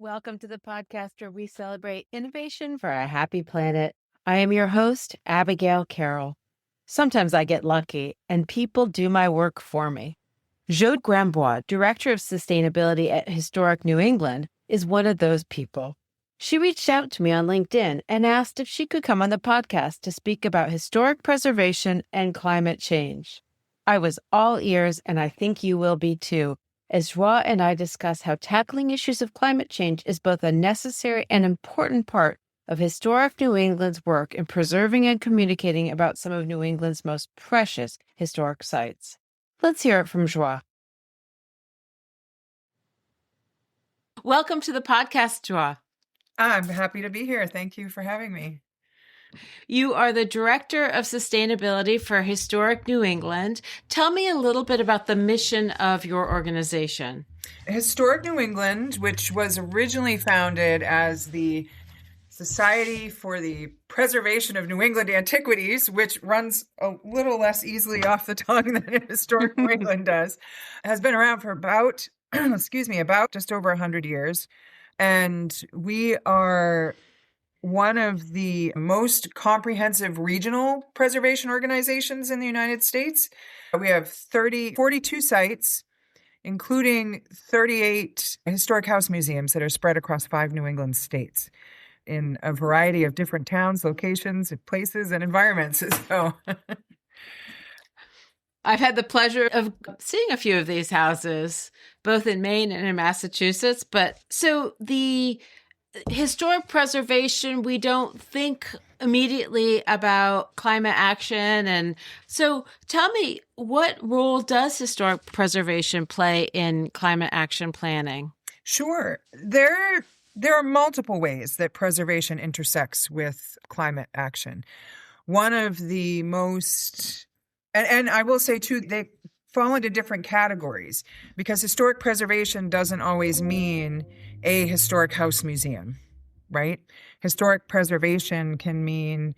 Welcome to the podcast where we celebrate innovation for a happy planet. I am your host, Abigail Carroll. Sometimes I get lucky and people do my work for me. Joie Grandbois, Director of Sustainability at Historic New England, is one of those people. She reached out to me on LinkedIn and asked if she could come on the podcast to speak about historic preservation and climate change. I was all ears, and I think you will be too, as Joie and I discuss how tackling issues of climate change is both a necessary and important part of Historic New England's work in preserving and communicating about some of New England's most precious historic sites. Let's hear it from Joie. Welcome to the podcast, Joie. I'm happy to be here. Thank you for having me. You are the Director of Sustainability for Historic New England. Tell me a little bit about the mission of your organization. Historic New England, which was originally founded as the Society for the Preservation of New England Antiquities, which runs a little less easily off the tongue than Historic New England does, has been around for about just over 100 years. And we are one of the most comprehensive regional preservation organizations in the United States. We have 42 sites, including 38 historic house museums that are spread across 5 New England states in a variety of different towns, locations, places, and environments. So I've had the pleasure of seeing a few of these houses, both in Maine and in Massachusetts. But so the historic preservation, we don't think immediately about climate action. And so tell me, what role does historic preservation play in climate action planning? Sure. There are multiple ways that preservation intersects with climate action. One of the most, and I will say too, they fall into different categories because historic preservation doesn't always mean a historic house museum, right? Historic preservation can mean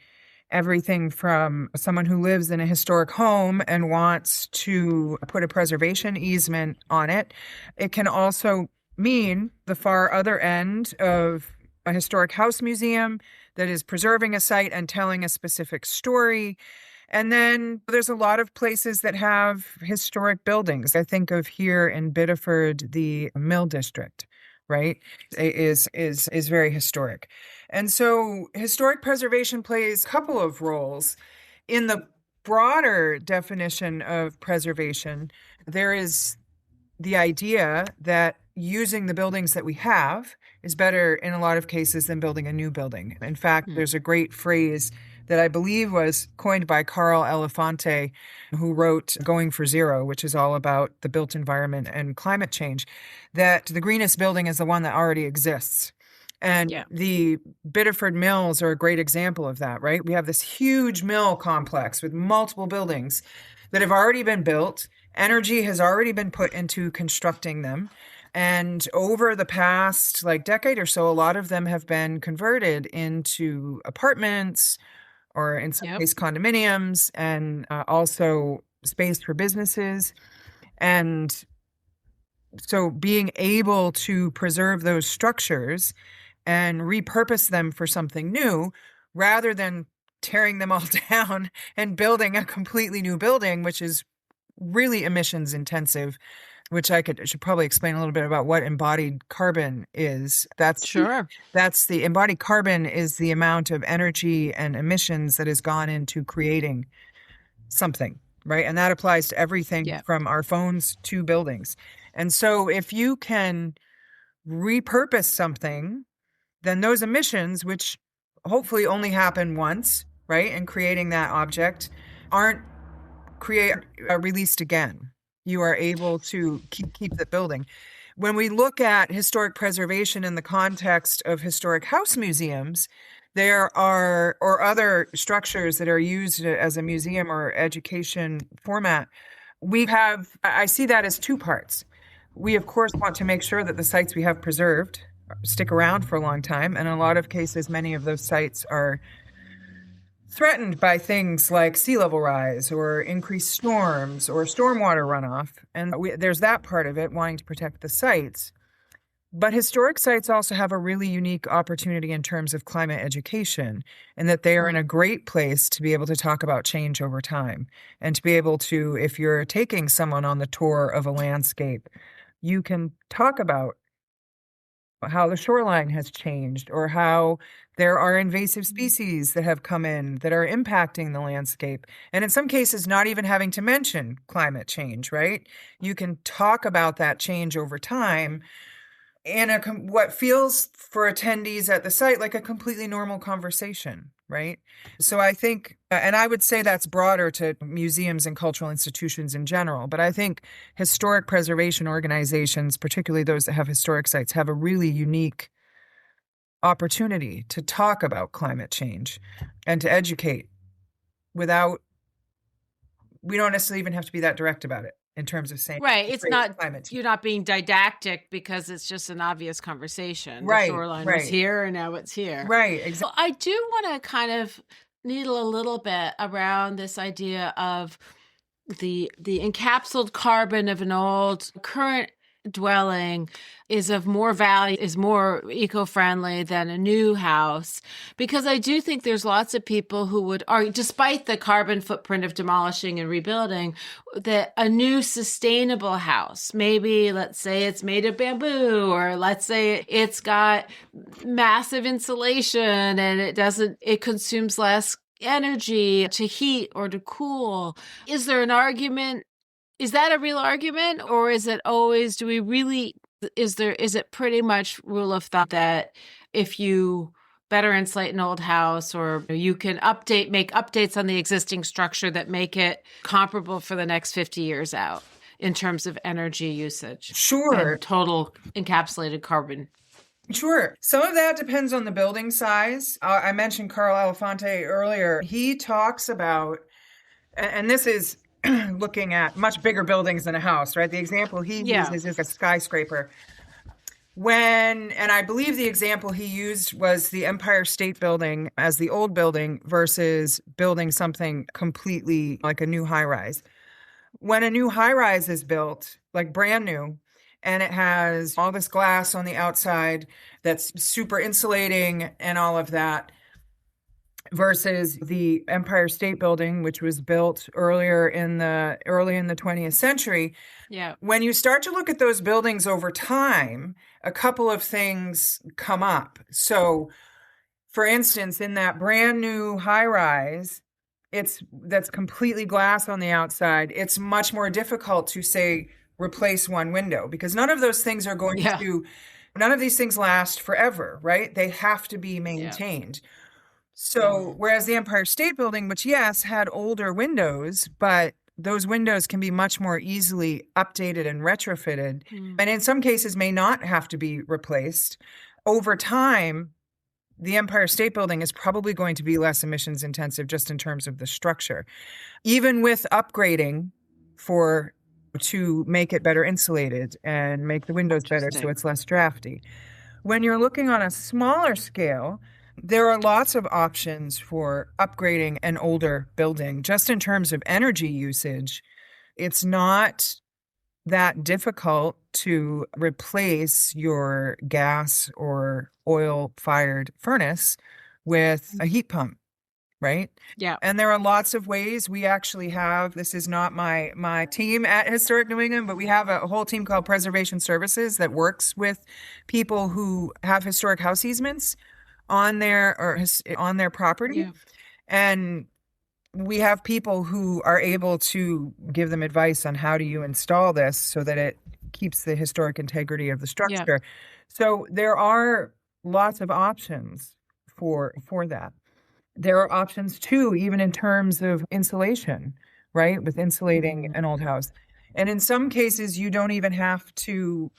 everything from someone who lives in a historic home and wants to put a preservation easement on it. It can also mean the far other end of a historic house museum that is preserving a site and telling a specific story. And then there's a lot of places that have historic buildings. I think of here in Biddeford, the Mill District, right, is very historic. And so historic preservation plays a couple of roles. In the broader definition of preservation, there is the idea that using the buildings that we have is better in a lot of cases than building a new building. In fact, there's a great phrase that I believe was coined by Carl Elefante, who wrote Going for Zero, which is all about the built environment and climate change, that the greenest building is the one that already exists. And the Biddeford Mills are a great example of that, right? We have this huge mill complex with multiple buildings that have already been built. Energy has already been put into constructing them. And over the past decade or so, a lot of them have been converted into apartments or in some case condominiums, and also space for businesses. And so being able to preserve those structures and repurpose them for something new rather than tearing them all down and building a completely new building, which is really emissions intensive, which should probably explain a little bit about what embodied carbon is. That's the embodied carbon is the amount of energy and emissions that has gone into creating something, right? And that applies to everything from our phones to buildings. And so if you can repurpose something, then those emissions, which hopefully only happen once, right, in creating that object, aren't released again. You are able to keep the building. When we look at historic preservation in the context of historic house museums, or other structures that are used as a museum or education format, I see that as two parts. We, of course, want to make sure that the sites we have preserved stick around for a long time. And in a lot of cases, many of those sites are threatened by things like sea level rise or increased storms or stormwater runoff. And there's that part of it, wanting to protect the sites. But historic sites also have a really unique opportunity in terms of climate education, and that they are in a great place to be able to talk about change over time and to be able to, if you're taking someone on the tour of a landscape, you can talk about how the shoreline has changed or how there are invasive species that have come in that are impacting the landscape. And in some cases, not even having to mention climate change, right? You can talk about that change over time in what feels for attendees at the site like a completely normal conversation, right? So I think, and I would say that's broader to museums and cultural institutions in general, but I think historic preservation organizations, particularly those that have historic sites, have a really unique opportunity to talk about climate change and to educate without, we don't necessarily even have to be that direct about it in terms of saying Right. It's not, climate change. you're not being didactic because it's just an obvious conversation. Right, The shoreline was right. here and now it's here. Right, exactly. I do want to kind of needle a little bit around this idea of the encapsulated carbon of an old current dwelling is of more value, is more eco-friendly than a new house, because I do think there's lots of people who would argue, despite the carbon footprint of demolishing and rebuilding, that a new sustainable house, maybe let's say it's made of bamboo, or let's say it's got massive insulation and it consumes less energy to heat or to cool. Is there an argument? Is that a real argument, or is it always, is it pretty much rule of thumb that if you better insulate an old house, or you can make updates on the existing structure that make it comparable for the next 50 years out in terms of energy usage? Sure. And total encapsulated carbon. Sure. Some of that depends on the building size. I mentioned Carl Elefante earlier. He talks about, and this is looking at much bigger buildings than a house, right? The example he uses is a skyscraper. And I believe the example he used was the Empire State Building as the old building versus building something completely like a new high rise. When a new high rise is built, like brand new, and it has all this glass on the outside that's super insulating and all of that, versus the Empire State Building, which was built early in the 20th century. Yeah. When you start to look at those buildings over time, a couple of things come up. So, for instance, in that brand new high rise, that's completely glass on the outside, it's much more difficult to say replace one window, because none of those things are going to, none of these things last forever, right? They have to be maintained. Yeah. So, whereas the Empire State Building, which yes, had older windows, but those windows can be much more easily updated and retrofitted, and in some cases may not have to be replaced. Over time, the Empire State Building is probably going to be less emissions intensive just in terms of the structure. Even with upgrading to make it better insulated and make the windows better so it's less drafty. When you're looking on a smaller scale, there are lots of options for upgrading an older building. Just in terms of energy usage, it's not that difficult to replace your gas or oil-fired furnace with a heat pump, right? Yeah. And there are lots of ways. We actually have, this is not my team at Historic New England, but we have a whole team called Preservation Services that works with people who have historic house easements on their property. Yeah. And we have people who are able to give them advice on how do you install this so that it keeps the historic integrity of the structure. Yeah. So there are lots of options for that. There are options too, even in terms of insulation, right? With insulating an old house. And in some cases, you don't even have to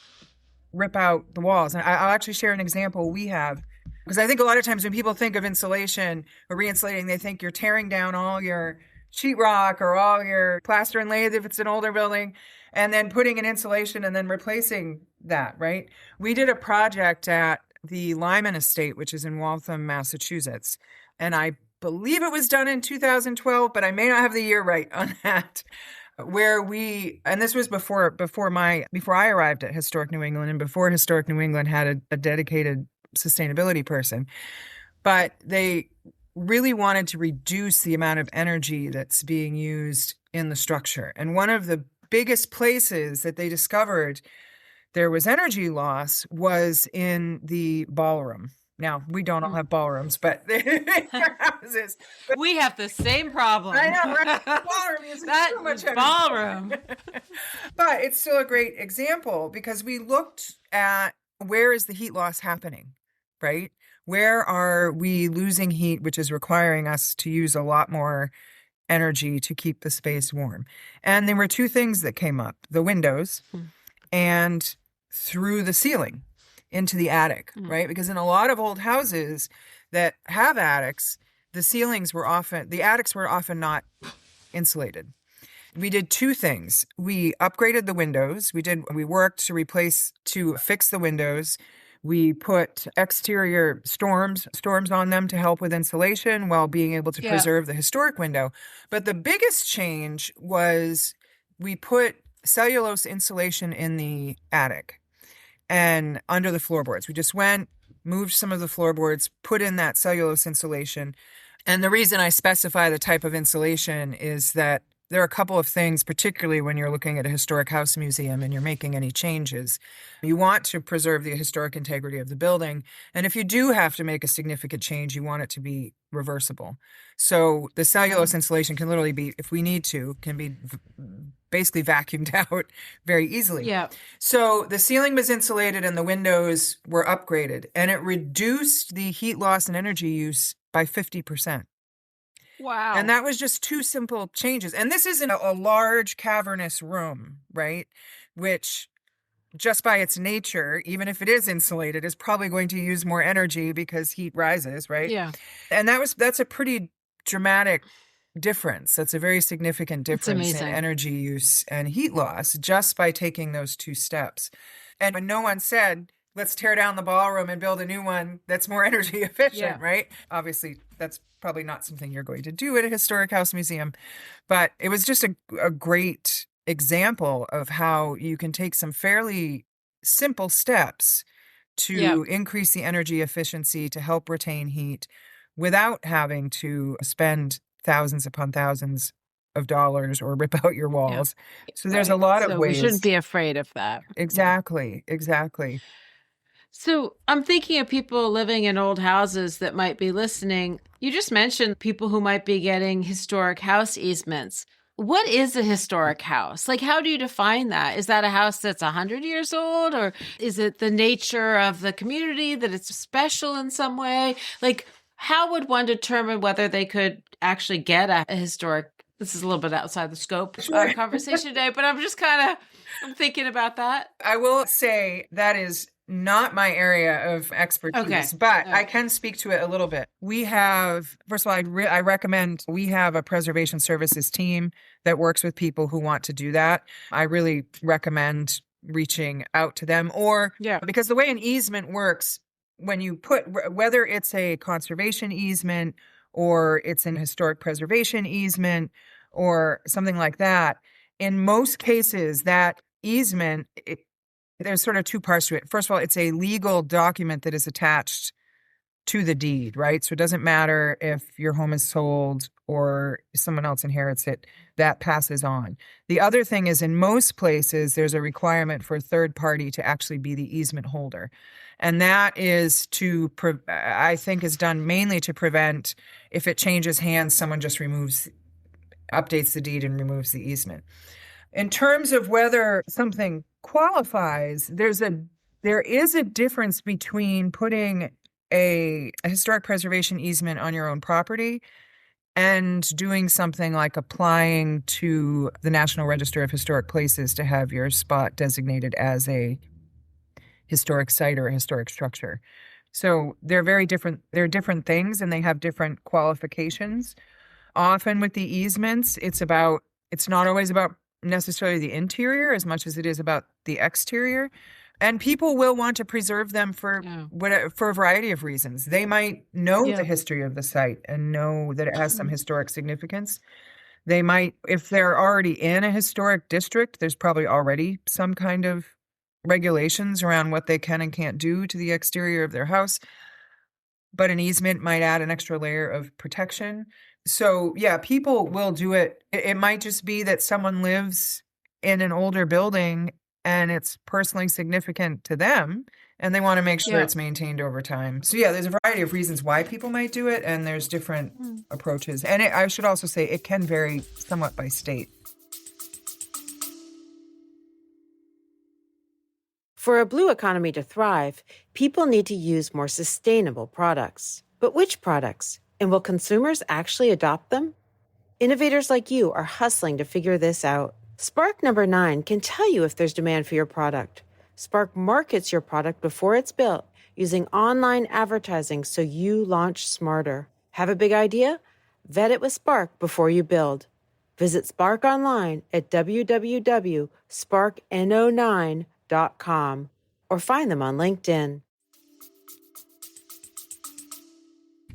rip out the walls. And I'll actually share an example we have, because I think a lot of times when people think of insulation or re-insulating, they think you're tearing down all your sheetrock or all your plaster and lath if it's an older building, and then putting in insulation and then replacing that, right? We did a project at the Lyman Estate, which is in Waltham, Massachusetts. And I believe it was done in 2012, but I may not have the year right on that. and this was before I arrived at Historic New England, and before Historic New England had a dedicated sustainability person, but they really wanted to reduce the amount of energy that's being used in the structure. And one of the biggest places that they discovered there was energy loss was in the ballroom. Now, we don't all have ballrooms, but houses. We have the same problem. I know, right? Ballroom uses so much energy. Ballroom. But it's still a great example because we looked at where is the heat loss happening, right? Where are we losing heat, which is requiring us to use a lot more energy to keep the space warm? And there were two things that came up, the windows and through the ceiling into the attic, right? Because in a lot of old houses that have attics, the attics were often not insulated. We did two things. We upgraded the windows. We worked to fix the windows. We put exterior storms on them to help with insulation while being able to preserve the historic window. But the biggest change was we put cellulose insulation in the attic and under the floorboards. We just moved some of the floorboards, put in that cellulose insulation. And the reason I specify the type of insulation is that there are a couple of things, particularly when you're looking at a historic house museum and you're making any changes. You want to preserve the historic integrity of the building. And if you do have to make a significant change, you want it to be reversible. So the cellulose insulation can literally be, if we need to, can be basically vacuumed out very easily. Yeah. So the ceiling was insulated and the windows were upgraded, and it reduced the heat loss and energy use by 50%. Wow. And that was just two simple changes. And this isn't a large cavernous room, right? Which just by its nature, even if it is insulated, is probably going to use more energy because heat rises, right? Yeah. And that's a pretty dramatic difference. That's a very significant difference in energy use and heat loss just by taking those two steps. And when no one said, let's tear down the ballroom and build a new one that's more energy efficient, right? Obviously, that's probably not something you're going to do at a historic house museum. But it was just a great example of how you can take some fairly simple steps to increase the energy efficiency to help retain heat without having to spend thousands upon thousands of dollars or rip out your walls. So there's a lot of ways. We shouldn't be afraid of that. Exactly. So I'm thinking of people living in old houses that might be listening. You just mentioned people who might be getting historic house easements. What is a historic house? Like, how do you define that? Is that a house that's 100 years old, or is it the nature of the community that it's special in some way? Like, how would one determine whether they could actually get a historic? This is a little bit outside the scope of our conversation today, but I'm thinking about that. I will say that is not my area of expertise, but I can speak to it a little bit. We have, first of all, I recommend we have a preservation services team that works with people who want to do that. I really recommend reaching out to them, because the way an easement works, when you whether it's a conservation easement or it's an historic preservation easement or something like that, in most cases, that easement, there's sort of two parts to it. First of all, it's a legal document that is attached to the deed, right? So it doesn't matter if your home is sold or someone else inherits it, that passes on. The other thing is, in most places, there's a requirement for a third party to actually be the easement holder. And that is I think is done mainly to prevent, if it changes hands, someone just updates the deed and removes the easement. In terms of whether something qualifies, there is a difference between putting a historic preservation easement on your own property and doing something like applying to the National Register of Historic Places to have your spot designated as a historic site or a historic structure. So they're very different. They're different things and they have different qualifications. Often with the easements, it's not always about necessarily the interior as much as it is about the exterior. And people will want to preserve them for a variety of reasons. They might know the history of the site and know that it has some historic significance. They might, if they're already in a historic district, there's probably already some kind of regulations around what they can and can't do to the exterior of their house. But an easement might add an extra layer of protection. So yeah, people will do it. It might just be that someone lives in an older building and it's personally significant to them and they want to make sure it's maintained over time. So yeah, there's a variety of reasons why people might do it, and there's different approaches. And I should also say it can vary somewhat by state. For a blue economy to thrive, people need to use more sustainable products. But which products? And will consumers actually adopt them? Innovators like you are hustling to figure this out. Spark number 9 can tell you if there's demand for your product. Spark markets your product before it's built using online advertising so you launch smarter. Have a big idea? Vet it with Spark before you build. Visit Spark online at www.sparkno9.com or find them on LinkedIn.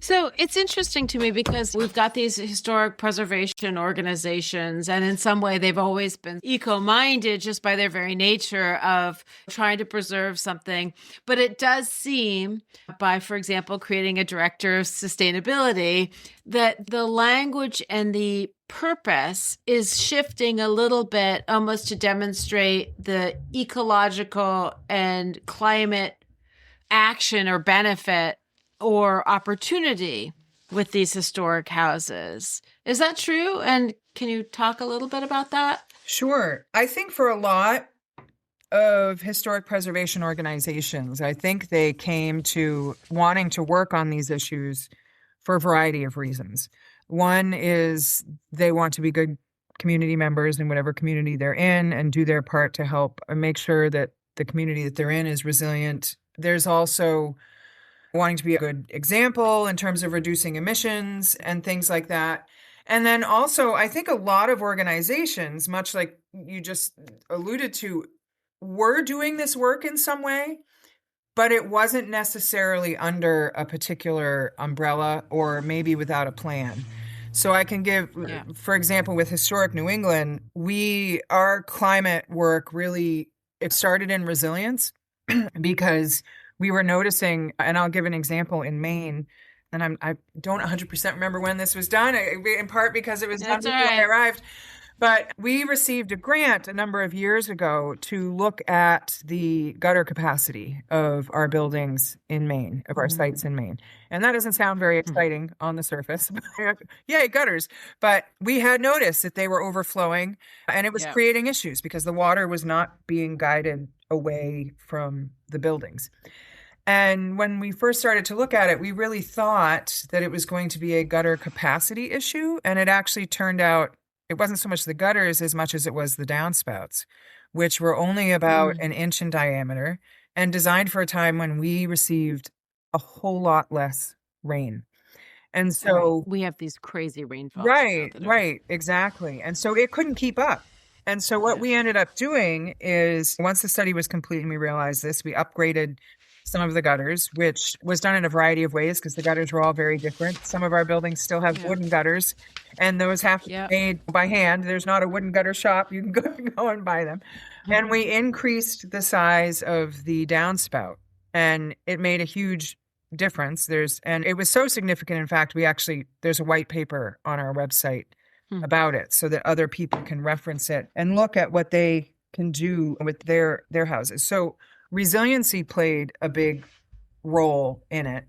So it's interesting to me because we've got these historic preservation organizations, and in some way they've always been eco-minded just by their very nature of trying to preserve something. But it does seem by, for example, creating a director of sustainability, that the language and the purpose is shifting a little bit almost to demonstrate the ecological and climate action or benefit or opportunity with these historic houses. Is that true? And can you talk a little bit about that? Sure. I think for a lot of historic preservation organizations, I think they came to wanting to work on these issues for a variety of reasons. One is they want to be good community members in whatever community they're in and do their part to help make sure that the community that they're in is resilient. There's also wanting to be a good example in terms of reducing emissions and things like that. And then also, I think a lot of organizations, much like you just alluded to, were doing this work in some way, but it wasn't necessarily under a particular umbrella or maybe without a plan. So I can give, for example, with Historic New England, our climate work really, it started in resilience because we were noticing, and I'll give an example in Maine, and I don't 100% remember when this was done, in part because it was done before I arrived. But we received a grant a number of years ago to look at the gutter capacity of our buildings in Maine, of our sites in Maine. And that doesn't sound very exciting on the surface. Yay, gutters. But we had noticed that they were overflowing, and it was creating issues because the water was not being guided away from the buildings. And when we first started to look at it, we really thought that it was going to be a gutter capacity issue. And it actually turned out it wasn't so much the gutters as much as it was the downspouts, which were only about an inch in diameter and designed for a time when we received a whole lot less rain. And so we have these crazy rainfalls. Right, exactly. And so it couldn't keep up. And so what we ended up doing is, once the study was complete and we realized this, we upgraded some of the gutters, which was done in a variety of ways because the gutters were all very different. Some of our buildings still have wooden gutters, and those have to be made by hand. There's not a wooden gutter shop. You can go and buy them. And we increased the size of the downspout, and it made a huge difference. And it was so significant. In fact, there's a white paper on our website about it so that other people can reference it and look at what they can do with their houses. So resiliency played a big role in it.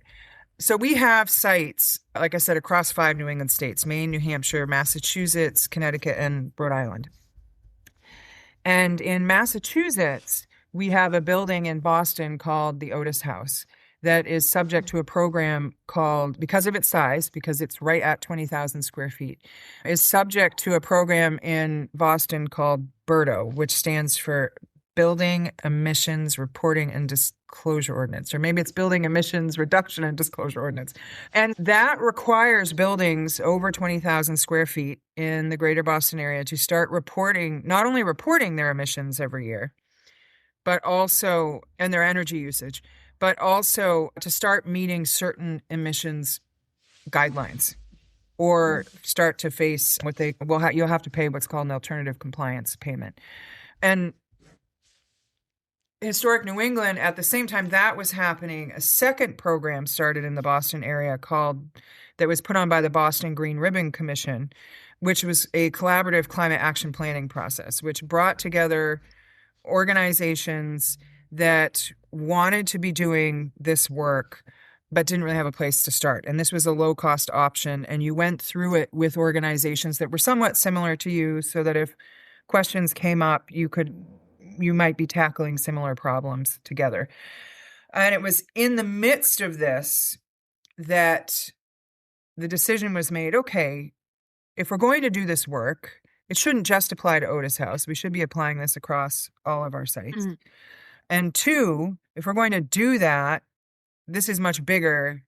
So we have sites, like I said, across 5 New England states: Maine, New Hampshire, Massachusetts, Connecticut, and Rhode Island. And in Massachusetts, we have a building in Boston called the Otis House that is subject to a program called, because of its size, because it's right at 20,000 square feet, is subject to a program in Boston called BERDO, which stands for Building Emissions Reporting and Disclosure Ordinance, or maybe it's Building Emissions Reduction and Disclosure Ordinance. And that requires buildings over 20,000 square feet in the greater Boston area to start reporting, not only reporting their emissions every year, but also, and their energy usage, but also to start meeting certain emissions guidelines or start to face what they will. You'll have to pay what's called an alternative compliance payment. And Historic New England, at the same time that was happening, a second program started in the Boston area that was put on by the Boston Green Ribbon Commission, which was a collaborative climate action planning process, which brought together organizations that wanted to be doing this work but didn't really have a place to start. And this was a low-cost option, and you went through it with organizations that were somewhat similar to you, so that if questions came up, you might be tackling similar problems together. And it was in the midst of this that the decision was made, okay, if we're going to do this work, it shouldn't just apply to Otis House. We should be applying this across all of our sites. Mm-hmm. And two, if we're going to do that, this is a bigger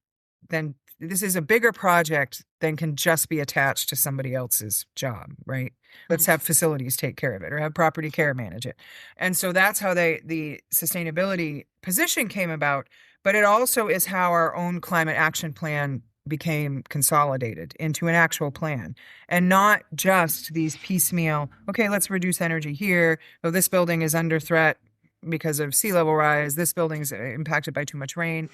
project than can just be attached to somebody else's job, right? Let's have facilities take care of it, or have property care manage it. And so that's how the sustainability position came about. But it also is how our own climate action plan became consolidated into an actual plan, and not just these piecemeal, okay, let's reduce energy here. Oh, this building is under threat because of sea level rise. This building is impacted by too much rain.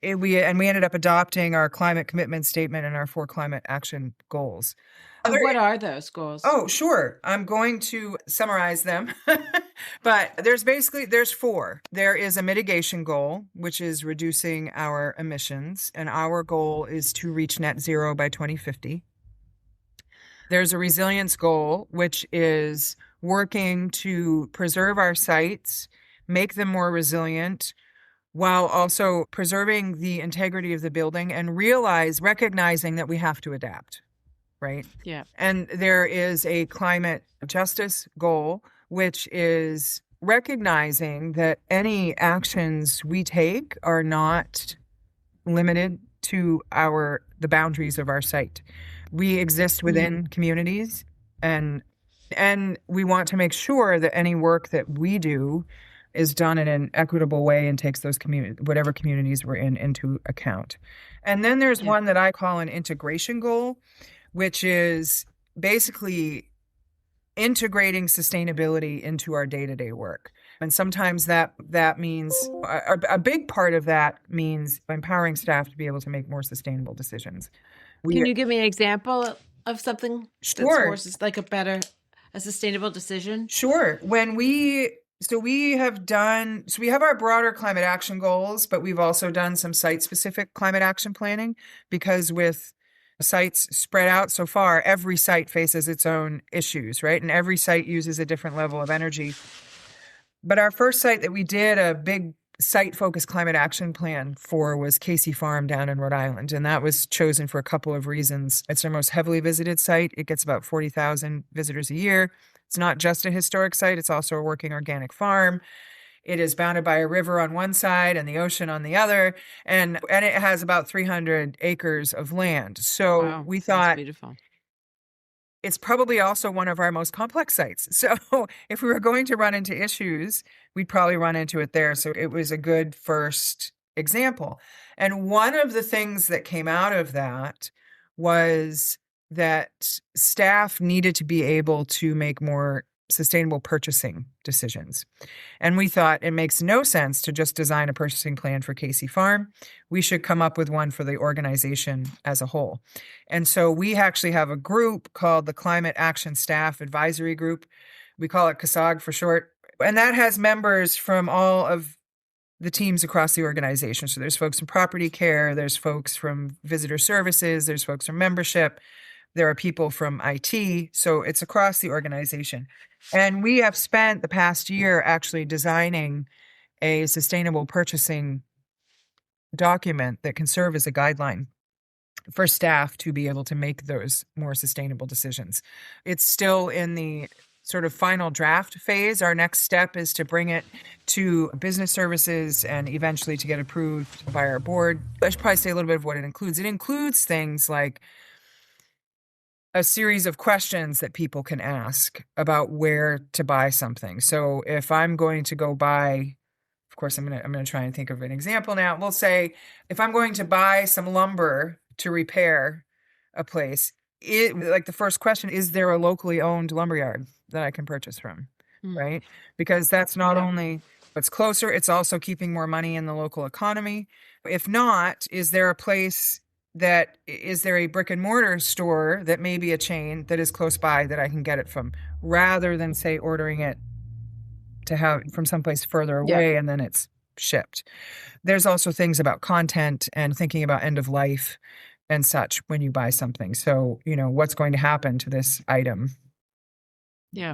We ended up adopting our climate commitment statement and our 4 climate action goals. And what are those goals? Oh, sure. I'm going to summarize them. But there's 4. There is a mitigation goal, which is reducing our emissions, and our goal is to reach net zero by 2050. There's a resilience goal, which is working to preserve our sites, make them more resilient, while also preserving the integrity of the building, and recognizing that we have to adapt, right? Yeah. And there is a climate justice goal, which is recognizing that any actions we take are not limited to the boundaries of our site. We exist within communities, and we want to make sure that any work that we do is done in an equitable way and takes those whatever communities we're in into account. And then there's one that I call an integration goal, which is basically integrating sustainability into our day-to-day work. And sometimes that means a big part of that means empowering staff to be able to make more sustainable decisions. Can you give me an example of something that's more like a sustainable decision? Sure. We have our broader climate action goals, but we've also done some site-specific climate action planning, because with sites spread out so far, every site faces its own issues, right? And every site uses a different level of energy. But our first site that we did a big site-focused climate action plan for was Casey Farm down in Rhode Island, and that was chosen for a couple of reasons. It's our most heavily visited site. It gets about 40,000 visitors a year. It's not just a historic site, it's also a working organic farm. It is bounded by a river on one side and the ocean on the other, and it has about 300 acres of land. So wow, we thought beautiful. It's probably also one of our most complex sites. So if we were going to run into issues, we'd probably run into it there. So it was a good first example. And one of the things that came out of that was that staff needed to be able to make more sustainable purchasing decisions. And we thought it makes no sense to just design a purchasing plan for Casey Farm. We should come up with one for the organization as a whole. And so we actually have a group called the Climate Action Staff Advisory Group. We call it CASAG for short. And that has members from all of the teams across the organization. So there's folks from property care, there's folks from visitor services, there's folks from membership, there are people from IT. So it's across the organization. And we have spent the past year actually designing a sustainable purchasing document that can serve as a guideline for staff to be able to make those more sustainable decisions. It's still in the sort of final draft phase. Our next step is to bring it to business services and eventually to get approved by our board. I should probably say a little bit of what it includes. It includes things like a series of questions that people can ask about where to buy something. So if I'm going to go buy, of course, I'm going to try and think of an example now. We'll say if I'm going to buy some lumber to repair a place, like the first question, is there a locally owned lumberyard that I can purchase from? Right? Because that's not only it's closer, it's also keeping more money in the local economy. If not, is there a brick and mortar store that may be a chain that is close by that I can get it from, rather than say ordering it to have from someplace further away and then it's shipped. There's also things about content and thinking about end of life and such when you buy something. So, what's going to happen to this item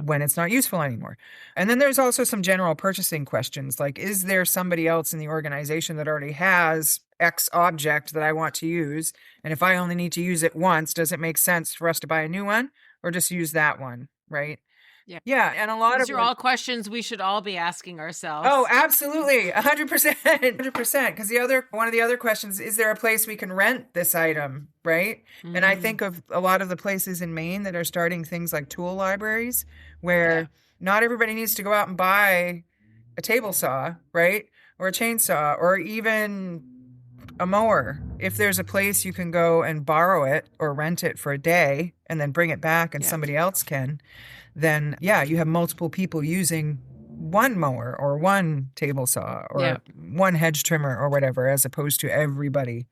when it's not useful anymore? And then there's also some general purchasing questions, like, is there somebody else in the organization that already has X object that I want to use? And if I only need to use it once, does it make sense for us to buy a new one or just use that one? Right. Yeah. And a lot These are all questions we should all be asking ourselves. Oh, absolutely. 100%. 100%. Because one of the other questions, is there a place we can rent this item? Right. And I think of a lot of the places in Maine that are starting things like tool libraries, where not everybody needs to go out and buy a table saw, right? Or a chainsaw, or even a mower. If there's a place you can go and borrow it or rent it for a day and then bring it back and somebody else can, then you have multiple people using one mower or one table saw or one hedge trimmer or whatever, as opposed to everybody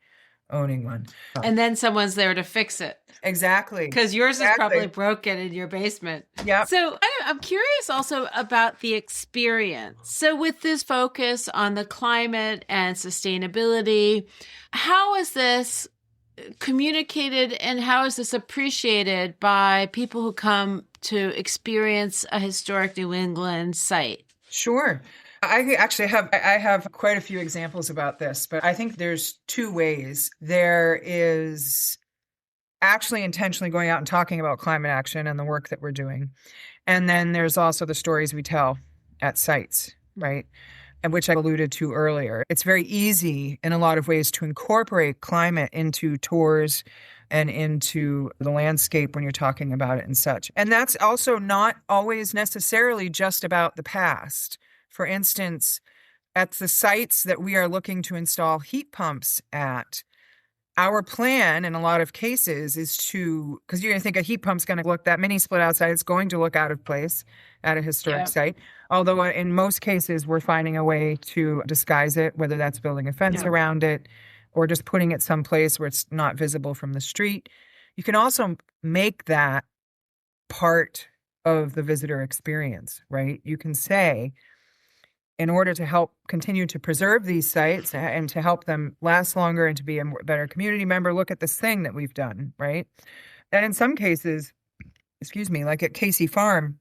owning one. And then someone's there to fix it. Exactly. Because yours is probably broken in your basement. Yeah. So I'm curious also about the experience. So with this focus on the climate and sustainability, how is this communicated and how is this appreciated by people who come to experience a historic New England site? Sure. I actually have quite a few examples about this, but I think there's two ways. There is actually intentionally going out and talking about climate action and the work that we're doing. And then there's also the stories we tell at sites, right? And which I alluded to earlier. It's very easy in a lot of ways to incorporate climate into tours and into the landscape when you're talking about it and such. And that's also not always necessarily just about the past. For instance, at the sites that we are looking to install heat pumps at, our plan in a lot of cases is because you're going to think a heat pump's going to look, that mini split outside, it's going to look out of place at a historic site. Although in most cases, we're finding a way to disguise it, whether that's building a fence around it or just putting it someplace where it's not visible from the street. You can also make that part of the visitor experience, right? You can say, in order to help continue to preserve these sites and to help them last longer and to be a better community member, look at this thing that we've done, right? And in some cases, like at Casey Farm,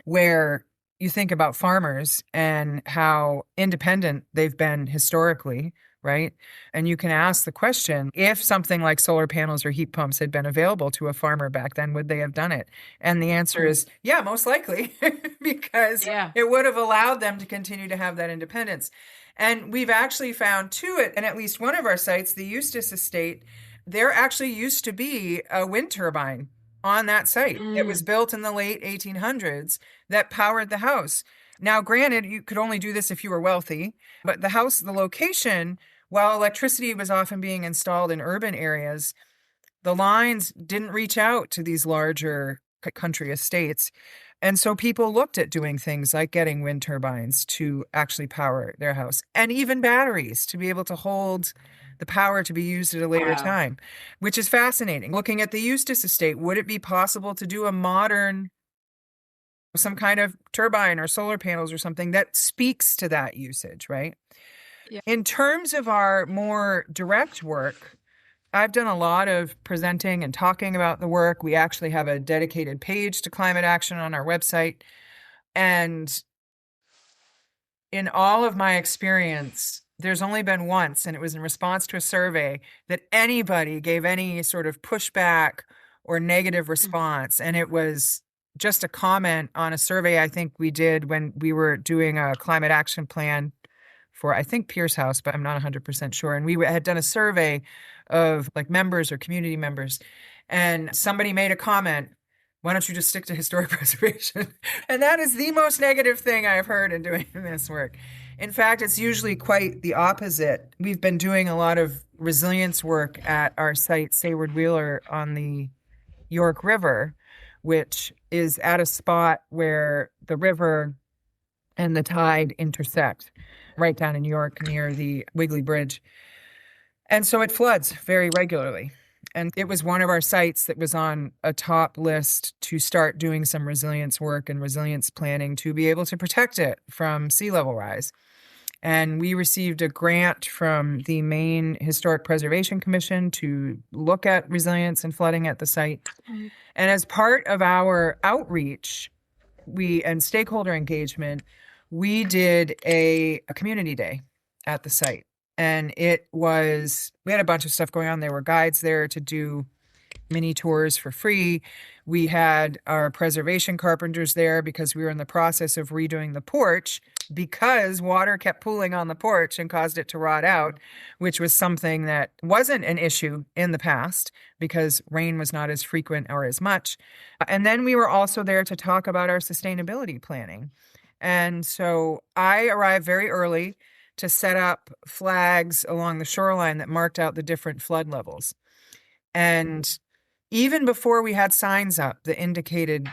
where you think about farmers and how independent they've been historically, right? And you can ask the question, if something like solar panels or heat pumps had been available to a farmer back then, would they have done it? And the answer is, yeah, most likely, because it would have allowed them to continue to have that independence. And we've actually found and at least one of our sites, the Eustis Estate, there actually used to be a wind turbine on that site. It was built in the late 1800s that powered the house. Now, granted, you could only do this if you were wealthy, but the location, while electricity was often being installed in urban areas, the lines didn't reach out to these larger country estates. And so people looked at doing things like getting wind turbines to actually power their house, and even batteries to be able to hold the power to be used at a later time, which is fascinating. Looking at the Eustis Estate, would it be possible to do a modern, some kind of turbine or solar panels or something that speaks to that usage, right? Yeah. In terms of our more direct work, I've done a lot of presenting and talking about the work. We actually have a dedicated page to climate action on our website. And in all of my experience, there's only been once, and it was in response to a survey, that anybody gave any sort of pushback or negative response. And it was just a comment on a survey I think we did when we were doing a climate action plan for, I think, Pierce House, but I'm not 100% sure. And we had done a survey of like members or community members. And somebody made a comment, why don't you just stick to historic preservation? And that is the most negative thing I've heard in doing this work. In fact, it's usually quite the opposite. We've been doing a lot of resilience work at our site, Sayward Wheeler, on the York River, which is at a spot where the river and the tide intersect right down in York near the Wiggly Bridge. And so it floods very regularly. And it was one of our sites that was on a top list to start doing some resilience work and resilience planning to be able to protect it from sea level rise. And we received a grant from the Maine Historic Preservation Commission to look at resilience and flooding at the site. And as part of our outreach and stakeholder engagement, we did a community day at the site. And we had a bunch of stuff going on. There were guides there to do mini tours for free. We had our preservation carpenters there because we were in the process of redoing the porch because water kept pooling on the porch and caused it to rot out, which was something that wasn't an issue in the past because rain was not as frequent or as much. And then we were also there to talk about our sustainability planning. And so I arrived very early to set up flags along the shoreline that marked out the different flood levels. And even before we had signs up that indicated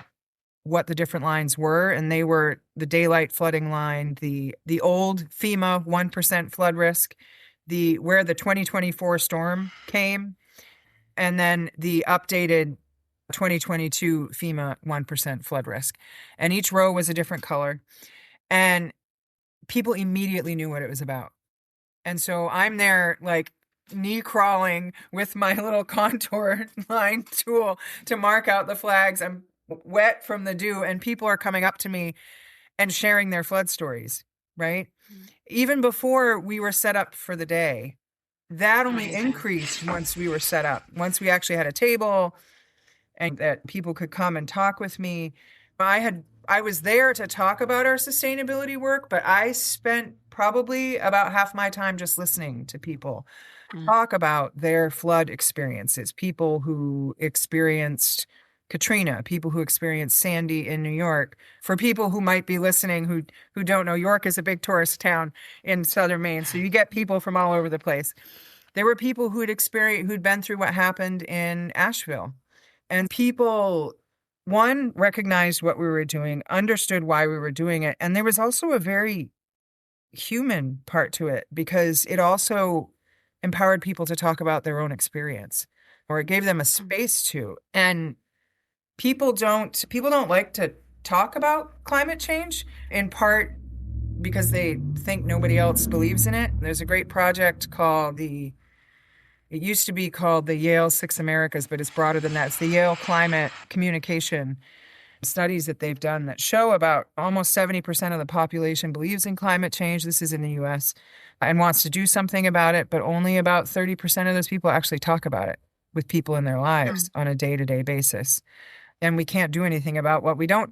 what the different lines were, and they were the daylight flooding line, the old FEMA 1% flood risk, where the 2024 storm came, and then the updated 2022 FEMA 1% flood risk. And each row was a different color. And people immediately knew what it was about. And so I'm there like knee crawling with my little contour line tool to mark out the flags. I'm wet from the dew, and people are coming up to me and sharing their flood stories, right? Even before we were set up for the day, that only increased once we were set up. Once we actually had a table and that people could come and talk with me. I was there to talk about our sustainability work, but I spent probably about half my time just listening to people talk about their flood experiences, people who experienced Katrina, people who experienced Sandy in New York. For people who might be listening who don't know, York is a big tourist town in southern Maine, so you get people from all over the place. There were people who'd been through what happened in Asheville, and people recognized what we were doing, understood why we were doing it. And there was also a very human part to it because it also empowered people to talk about their own experience, or it gave them a space to. And people don't like to talk about climate change, in part because they think nobody else believes in it. There's a great project it used to be called the Yale Six Americas, but it's broader than that. It's the Yale Climate Communication studies that they've done that show about almost 70% of the population believes in climate change. This is in the US, and wants to do something about it, but only about 30% of those people actually talk about it with people in their lives on a day-to-day basis. And we can't do anything about what we don't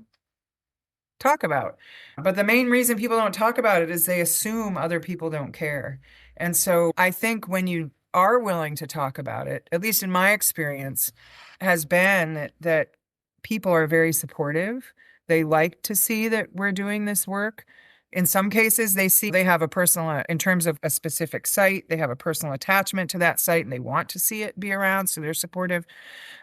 talk about. But the main reason people don't talk about it is they assume other people don't care. And so I think when you are willing to talk about it, at least in my experience, has been that people are very supportive. They like to see that we're doing this work. In some cases, they have a personal, in terms of a specific site, they have a personal attachment to that site and they want to see it be around, so they're supportive.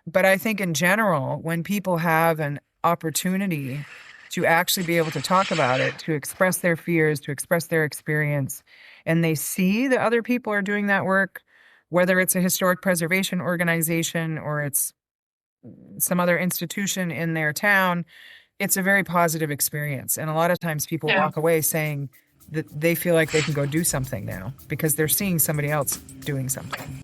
But I think in general, when people have an opportunity to actually be able to talk about it, to express their fears, to express their experience, and they see that other people are doing that work, whether it's a historic preservation organization or it's some other institution in their town, it's a very positive experience. And a lot of times people walk away saying that they feel like they can go do something now because they're seeing somebody else doing something.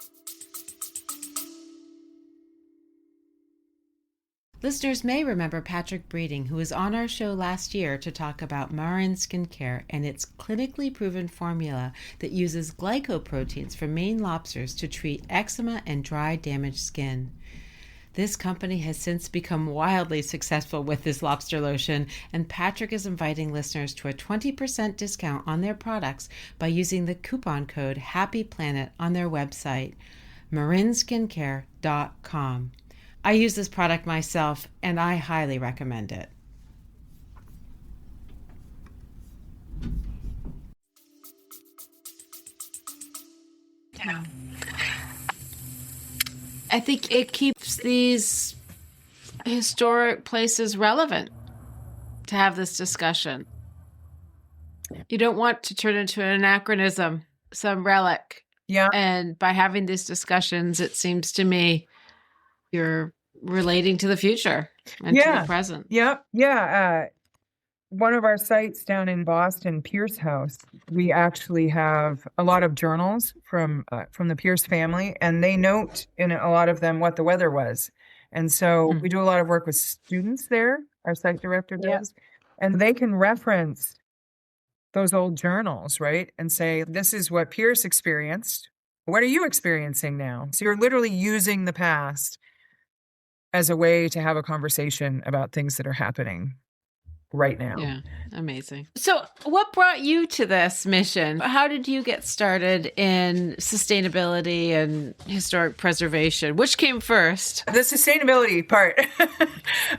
Listeners may remember Patrick Breeding, who was on our show last year to talk about Marin Skincare and its clinically proven formula that uses glycoproteins from Maine lobsters to treat eczema and dry, damaged skin. This company has since become wildly successful with this lobster lotion, and Patrick is inviting listeners to a 20% discount on their products by using the coupon code HAPPYPLANET on their website, marinskincare.com. I use this product myself, and I highly recommend it. I think it keeps these historic places relevant to have this discussion. You don't want to turn into an anachronism, some relic. Yeah. And by having these discussions, it seems to me you're relating to the future and to the present. Yeah. One of our sites down in Boston, Pierce House, we actually have a lot of journals from the Pierce family, and they note in a lot of them what the weather was. And so we do a lot of work with students there, our site director does, and they can reference those old journals, right? And say, this is what Pierce experienced. What are you experiencing now? So you're literally using the past as a way to have a conversation about things that are happening right now. Yeah, amazing. So what brought you to this mission? How did you get started in sustainability and historic preservation? Which came first? The sustainability part.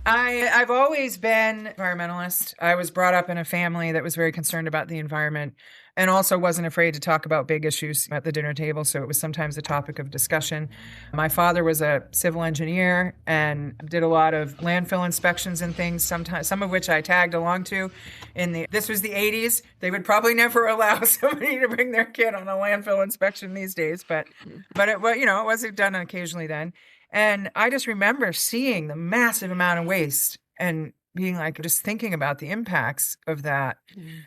I've always been an environmentalist. I was brought up in a family that was very concerned about the environment and also wasn't afraid to talk about big issues at the dinner table. So it was sometimes a topic of discussion. My father was a civil engineer and did a lot of landfill inspections and things, sometimes some of which I tagged along to. This was the 80s. They would probably never allow somebody to bring their kid on a landfill inspection these days, but it wasn't done occasionally then. And I just remember seeing the massive amount of waste and being like, just thinking about the impacts of that.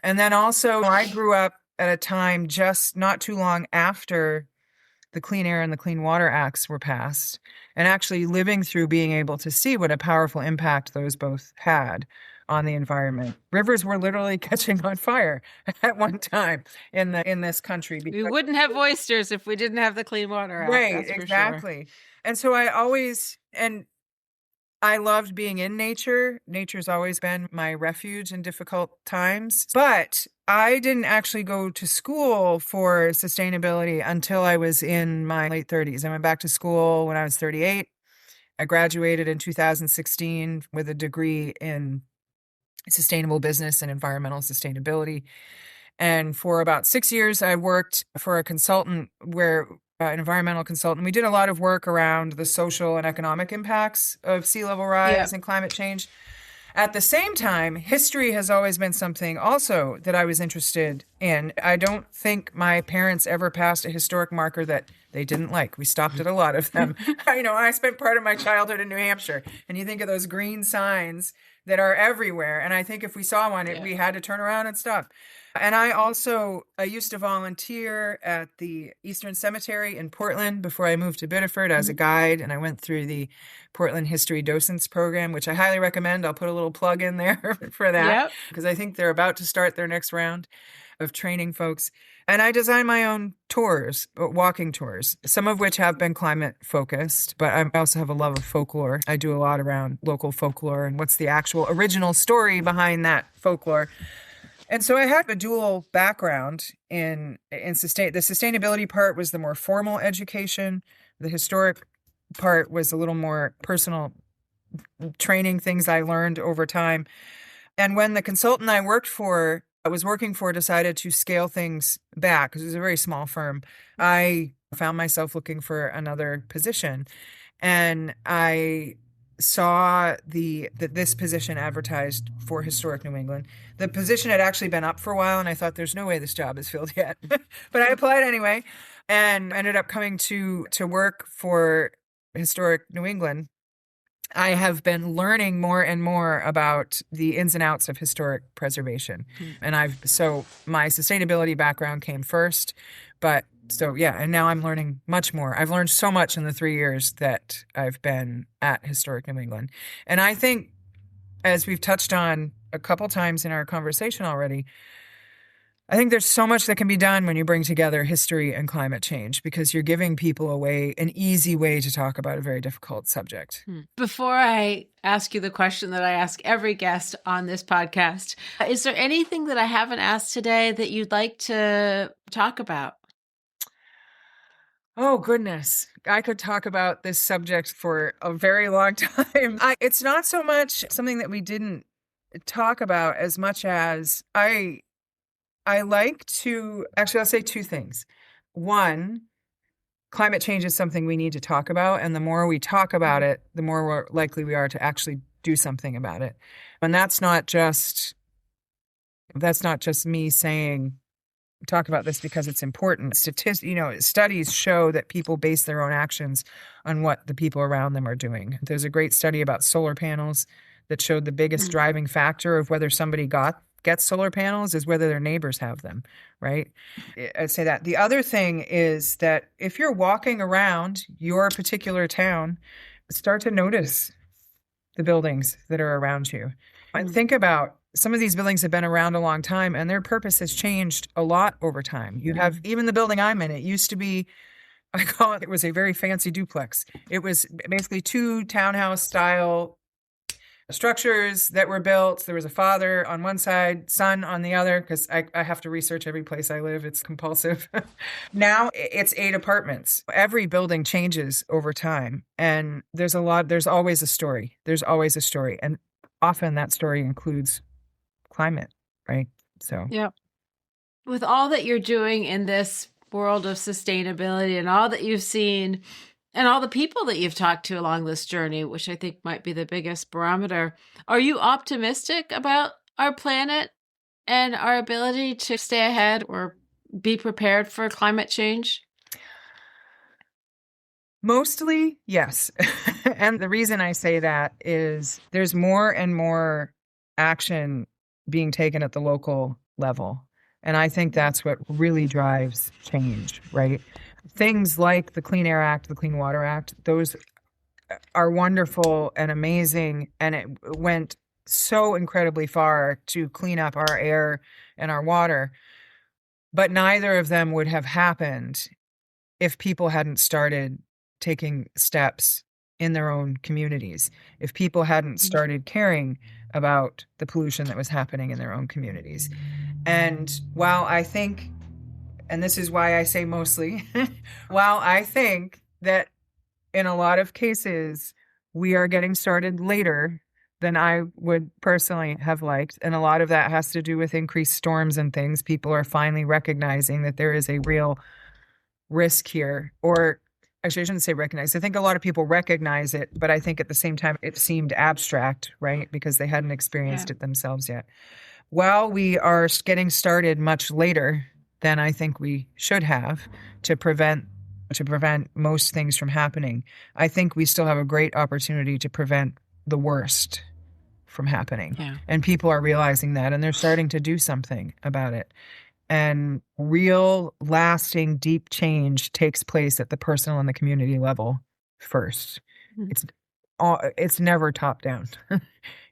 And then also I grew up at a time just not too long after the Clean Air and the Clean Water Acts were passed, and actually living through being able to see what a powerful impact those both had on the environment. Rivers were literally catching on fire at one time in this country. We wouldn't have oysters if we didn't have the Clean Water Act. Right, exactly. Sure. And so I loved being in nature. Nature's always been my refuge in difficult times. But I didn't actually go to school for sustainability until I was in my late 30s. I went back to school when I was 38. I graduated in 2016 with a degree in sustainable business and environmental sustainability. And for about 6 years, I worked for a consultant an environmental consultant. We did a lot of work around the social and economic impacts of sea level rise and climate change. At the same time, history has always been something also that I was interested in. I don't think my parents ever passed a historic marker that they didn't like. We stopped at a lot of them. I spent part of my childhood in New Hampshire, and you think of those green signs that are everywhere. And I think if we saw one, we had to turn around and stop. And I used to volunteer at the Eastern Cemetery in Portland before I moved to Biddeford as a guide. And I went through the Portland History Docents Program, which I highly recommend. I'll put a little plug in there for that because I think they're about to start their next round of training folks. And I design my own tours, walking tours, some of which have been climate focused, but I also have a love of folklore. I do a lot around local folklore and what's the actual original story behind that folklore. And so I had a dual background in the sustainability part was the more formal education. The historic part was a little more personal training, things I learned over time. And when the consultant I was working for decided to scale things back, because it was a very small firm, I found myself looking for another position. And I saw that this position advertised for Historic New England. The position had actually been up for a while, and I thought there's no way this job is filled yet. But I applied anyway and ended up coming to work for Historic New England. I have been learning more and more about the ins and outs of historic preservation. And so my sustainability background came first, and now I'm learning much more. I've learned so much in the 3 years that I've been at Historic New England. And I think, as we've touched on a couple times in our conversation already, I think there's so much that can be done when you bring together history and climate change, because you're giving people an easy way to talk about a very difficult subject. Before I ask you the question that I ask every guest on this podcast, is there anything that I haven't asked today that you'd like to talk about? Oh, goodness. I could talk about this subject for a very long time. It's not so much something that we didn't talk about as much as I like to, actually, I'll say two things. One, climate change is something we need to talk about. And the more we talk about it, the more likely we are to actually do something about it. And that's not just me saying, talk about this because it's important. Studies show that people base their own actions on what the people around them are doing. There's a great study about solar panels that showed the biggest driving factor of whether somebody gets solar panels is whether their neighbors have them, right? I'd say that. The other thing is that if you're walking around your particular town, start to notice the buildings that are around you. And think about, some of these buildings have been around a long time and their purpose has changed a lot over time. You have even the building I'm in, it used to be, it was a very fancy duplex. It was basically 2 townhouse style structures that were built. There was a father on one side, son on the other, because I have to research every place I live. It's compulsive. Now it's 8 apartments. Every building changes over time. And there's always a story. There's always a story. And often that story includes climate, right? So, yeah. With all that you're doing in this world of sustainability and all that you've seen and all the people that you've talked to along this journey, which I think might be the biggest barometer, are you optimistic about our planet and our ability to stay ahead or be prepared for climate change? Mostly, yes. And the reason I say that is there's more and more action being taken at the local level. And I think that's what really drives change, right? Things like the Clean Air Act, the Clean Water Act, those are wonderful and amazing. And it went so incredibly far to clean up our air and our water. But neither of them would have happened if people hadn't started taking steps in their own communities, if people hadn't started caring about the pollution that was happening in their own communities. And while I think, and this is why I say mostly, while I think that in a lot of cases, we are getting started later than I would personally have liked. And a lot of that has to do with increased storms and things. People are finally recognizing that there is a real risk here, or actually, I shouldn't say recognize. I think a lot of people recognize it, but I think at the same time, it seemed abstract, right? Because they hadn't experienced it themselves yet. While we are getting started much later than I think we should have to prevent most things from happening, I think we still have a great opportunity to prevent the worst from happening. Yeah. And people are realizing that, and they're starting to do something about it. And real, lasting, deep change takes place at the personal and the community level first. Mm-hmm. It's never top down.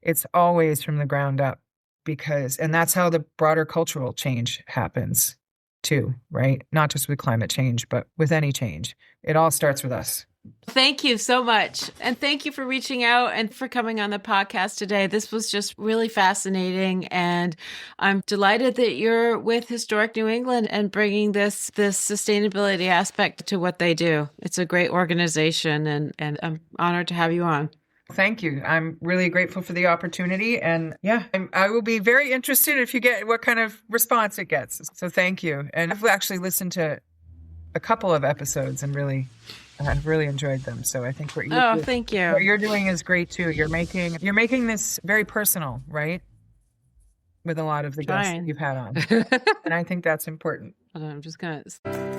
It's always from the ground up, and that's how the broader cultural change happens too, right? Not just with climate change, but with any change. It all starts with us. Thank you so much. And thank you for reaching out and for coming on the podcast today. This was just really fascinating. And I'm delighted that you're with Historic New England and bringing this sustainability aspect to what they do. It's a great organization, and I'm honored to have you on. Thank you. I'm really grateful for the opportunity. And yeah, I will be very interested if you get what kind of response it gets. So thank you. And I've actually listened to a couple of episodes and I've really enjoyed them. So I think thank you. What you're doing is great too. You're making this very personal, right? With a lot of the guests that you've had on. And I think that's important. I'm just going to